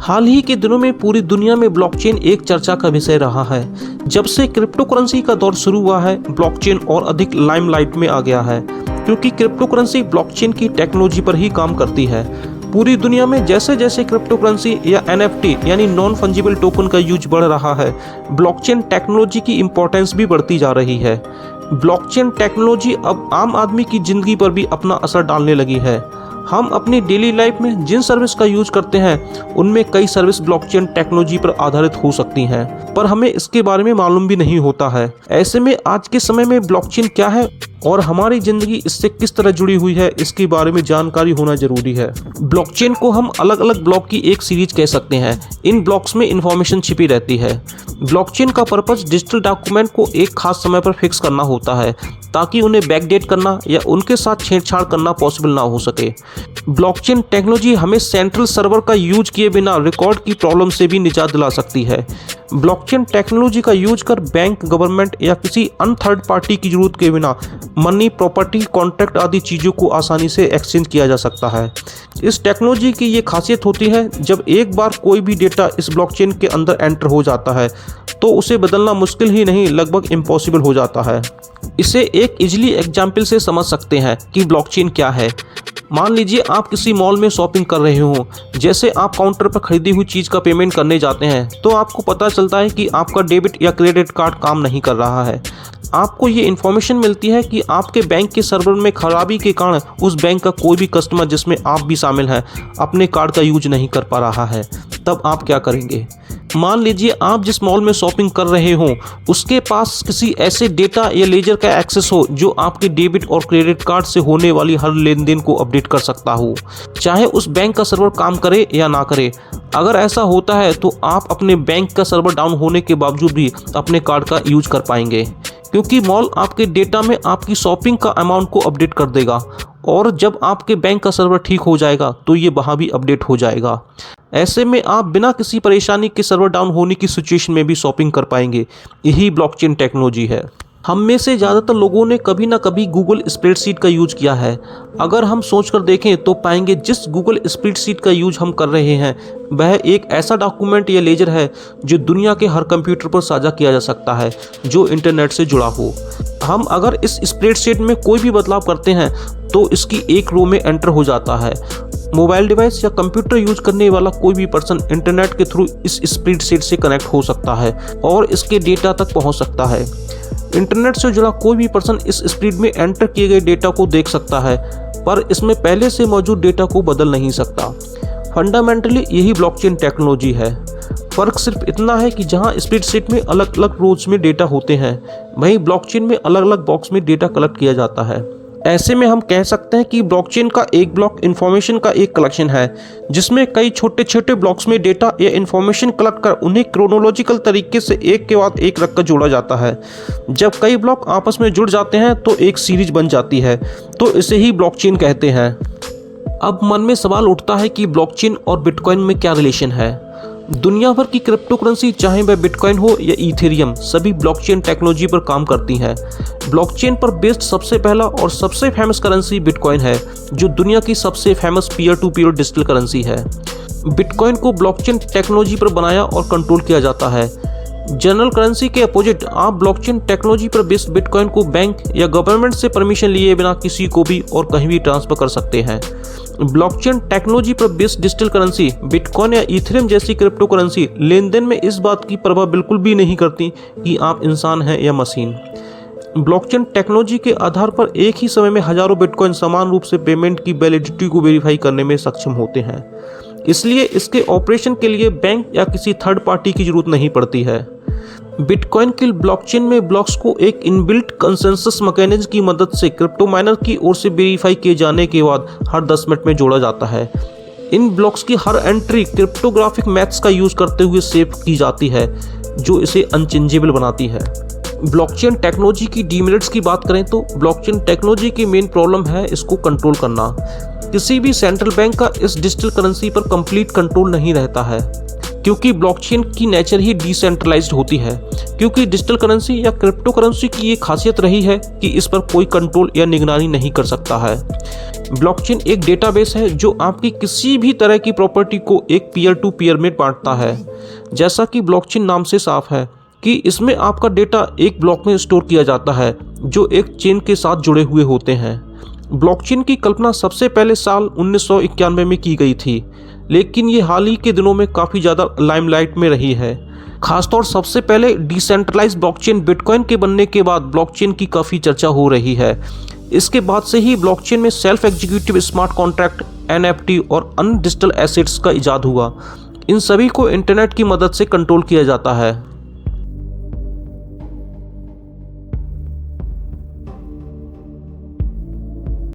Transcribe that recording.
हाल ही के दिनों में पूरी दुनिया में ब्लॉकचेन एक चर्चा का विषय रहा है। जब से क्रिप्टो करेंसी का दौर शुरू हुआ है, ब्लॉकचेन और अधिक लाइमलाइट में आ गया है, क्योंकि क्रिप्टो करेंसी ब्लॉकचेन की टेक्नोलॉजी पर ही काम करती है। पूरी दुनिया में जैसे जैसे क्रिप्टो करेंसी या NFT यानी नॉन फंजिबल टोकन का यूज बढ़ रहा है, ब्लॉकचेन टेक्नोलॉजी की इम्पोर्टेंस भी बढ़ती जा रही है। ब्लॉकचेन टेक्नोलॉजी अब आम आदमी की जिंदगी पर भी अपना असर डालने लगी है। हम अपनी डेली लाइफ में जिन सर्विस का यूज करते हैं, उनमें कई सर्विस ब्लॉकचेन टेक्नोलॉजी पर आधारित हो सकती हैं, पर हमें इसके बारे में मालूम भी नहीं होता है। ऐसे में आज के समय में ब्लॉकचेन क्या है और हमारी जिंदगी इससे किस तरह जुड़ी हुई है, इसके बारे में जानकारी होना जरूरी है। ब्लॉकचेन को हम अलग अलग ब्लॉक की एक सीरीज कह सकते हैं। इन ब्लॉक्स में इंफॉर्मेशन छिपी रहती है। ब्लॉकचेन का पर्पस डिजिटल डॉक्यूमेंट को एक खास समय पर फिक्स करना होता है, ताकि उन्हें बैकडेट करना या उनके साथ छेड़छाड़ करना पॉसिबल ना हो सके। ब्लॉकचेन टेक्नोलॉजी हमें सेंट्रल सर्वर का यूज किए बिना रिकॉर्ड की प्रॉब्लम से भी निजात दिला सकती है। ब्लॉकचेन टेक्नोलॉजी का यूज कर बैंक, गवर्नमेंट या किसी अन्य थर्ड पार्टी की जरूरत के बिना मनी, प्रॉपर्टी, कॉन्ट्रैक्ट आदि चीज़ों को आसानी से एक्सचेंज किया जा सकता है। इस टेक्नोलॉजी की ये खासियत होती है, जब एक बार कोई भी डेटा इस ब्लॉकचेन के अंदर एंटर हो जाता है तो उसे बदलना मुश्किल ही नहीं, लगभग इम्पॉसिबल हो जाता है। इसे एक इजली एग्जाम्पल से समझ सकते हैं कि ब्लॉकचेन क्या है। मान लीजिए आप किसी मॉल में शॉपिंग कर रहे हो। जैसे आप काउंटर पर खरीदी हुई चीज़ का पेमेंट करने जाते हैं, तो आपको पता चलता है कि आपका डेबिट या क्रेडिट कार्ड काम नहीं कर रहा है। आपको ये इन्फॉर्मेशन मिलती है कि आपके बैंक के सर्वर में खराबी के कारण उस बैंक का कोई भी कस्टमर, जिसमें आप भी शामिल हैं, अपने कार्ड का यूज नहीं कर पा रहा है। तब आप क्या करेंगे? मान लीजिए आप जिस मॉल में शॉपिंग कर रहे हो, उसके पास किसी ऐसे डेटा या लेजर का एक्सेस हो जो आपके डेबिट और क्रेडिट कार्ड से होने वाली हर लेन देन को अपडेट कर सकता हो, चाहे उस बैंक का सर्वर काम करे या ना करे। अगर ऐसा होता है तो आप अपने बैंक का सर्वर डाउन होने के बावजूद भी अपने कार्ड का यूज कर पाएंगे, क्योंकि मॉल आपके डेटा में आपकी शॉपिंग का अमाउंट को अपडेट कर देगा, और जब आपके बैंक का सर्वर ठीक हो जाएगा तो ये वहाँ भी अपडेट हो जाएगा। ऐसे में आप बिना किसी परेशानी के सर्वर डाउन होने की सिचुएशन में भी शॉपिंग कर पाएंगे। यही ब्लॉकचेन टेक्नोलॉजी है। हम में से ज़्यादातर लोगों ने कभी ना कभी गूगल स्प्रेडशीट का यूज किया है। अगर हम सोचकर देखें तो पाएंगे जिस गूगल स्प्रेडशीट का यूज हम कर रहे हैं, वह एक ऐसा डॉक्यूमेंट या लेजर है जो दुनिया के हर कंप्यूटर पर साझा किया जा सकता है, जो इंटरनेट से जुड़ा हो। हम अगर इस स्प्रेडशीट में कोई भी बदलाव करते हैं तो इसकी एक रो में एंटर हो जाता है। मोबाइल डिवाइस या कंप्यूटर यूज करने वाला कोई भी पर्सन इंटरनेट के थ्रू इस स्प्रेडशीट से कनेक्ट हो सकता है और इसके डेटा तक पहुंच सकता है। इंटरनेट से जुड़ा कोई भी पर्सन इस स्प्रेड में एंटर किए गए डेटा को देख सकता है, पर इसमें पहले से मौजूद डेटा को बदल नहीं सकता। फंडामेंटली यही ब्लॉकचेन टेक्नोलॉजी है। फ़र्क सिर्फ इतना है कि जहां स्प्रेडशीट में अलग अलग रोज में डेटा होते हैं, वहीं ब्लॉकचेन में अलग अलग बॉक्स में डेटा कलेक्ट किया जाता है। ऐसे में हम कह सकते हैं कि ब्लॉकचेन का एक ब्लॉक इन्फॉर्मेशन का एक कलेक्शन है, जिसमें कई छोटे छोटे ब्लॉक्स में डेटा या इन्फॉर्मेशन कलेक्ट कर उन्हें क्रोनोलॉजिकल तरीके से एक के बाद एक रखकर जोड़ा जाता है। जब कई ब्लॉक आपस में जुड़ जाते हैं तो एक सीरीज बन जाती है, तो इसे ही ब्लॉकचेन कहते हैं। अब मन में सवाल उठता है कि ब्लॉकचेन और बिटकॉइन में क्या रिलेशन है। दुनिया भर की क्रिप्टो करेंसी, चाहे वह बिटकॉइन हो या इथेरियम, सभी ब्लॉकचेन टेक्नोलॉजी पर काम करती हैं। ब्लॉकचेन पर बेस्ड सबसे पहला और सबसे फेमस करेंसी बिटकॉइन है, जो दुनिया की सबसे famous peer to peer digital currency है। बिटकॉइन को ब्लॉकचेन टेक्नोलॉजी पर बनाया और कंट्रोल किया जाता है। जनरल करेंसी के अपोजिट आप ब्लॉकचेन टेक्नोलॉजी पर बेस्ड बिटकॉइन को बैंक या गवर्नमेंट से परमिशन लिए बिना किसी को भी और कहीं भी ट्रांसफर कर सकते हैं। ब्लॉकचेन टेक्नोलॉजी पर बेस्ड डिजिटल करेंसी बिटकॉइन या इथेरियम जैसी क्रिप्टो करेंसी लेन देन में इस बात की परवाह बिल्कुल भी नहीं करती कि आप इंसान हैं या मशीन। ब्लॉकचेन टेक्नोलॉजी के आधार पर एक ही समय में हजारों बिटकॉइन समान रूप से पेमेंट की वैलिडिटी को वेरीफाई करने में सक्षम होते हैं। इसलिए इसके ऑपरेशन के लिए बैंक या किसी थर्ड पार्टी की जरूरत नहीं पड़ती है। बिटकॉइन की ब्लॉकचेन में ब्लॉक्स को एक इनबिल्ट कंसेंसस मैकेनिज्म की मदद से क्रिप्टो माइनर की ओर से वेरीफाई किए जाने के बाद हर 10 मिनट में जोड़ा जाता है। इन ब्लॉक्स की हर एंट्री क्रिप्टोग्राफिक मैथ्स का यूज करते हुए सेव की जाती है, जो इसे अनचेंजेबल बनाती है। ब्लॉकचेन टेक्नोलॉजी की डीमेरिट्स की बात करें तो ब्लॉकचेन टेक्नोलॉजी की मेन प्रॉब्लम है इसको कंट्रोल करना। किसी भी सेंट्रल बैंक का इस डिजिटल करेंसी पर कंप्लीट कंट्रोल नहीं रहता है, क्योंकि ब्लॉकचेन की नेचर ही डिसेंट्रलाइज्ड होती है। क्योंकि डिजिटल करेंसी या क्रिप्टो करेंसी की ये खासियत रही है कि इस पर कोई कंट्रोल या निगरानी नहीं कर सकता है। ब्लॉकचेन एक डेटाबेस है जो आपकी किसी भी तरह की प्रॉपर्टी को एक पीयर टू पीयर में बांटता है। जैसा कि ब्लॉकचेन नाम से साफ है कि इसमें आपका डेटा एक ब्लॉक में स्टोर किया जाता है जो एक चेन के साथ जुड़े हुए होते हैं। ब्लॉकचेन की कल्पना सबसे पहले साल 1991 में की गई थी, लेकिन ये हाल ही के दिनों में काफ़ी ज़्यादा लाइमलाइट में रही है। खासतौर सबसे पहले डिसेंट्रलाइज ब्लॉकचेन बिटकॉइन के बनने के बाद ब्लॉकचेन की काफ़ी चर्चा हो रही है। इसके बाद से ही ब्लॉकचेन में self executive smart contract, NFT और अन्य डिजिटल एसेट्स का इजाद हुआ। इन सभी को इंटरनेट की मदद से कंट्रोल किया जाता है।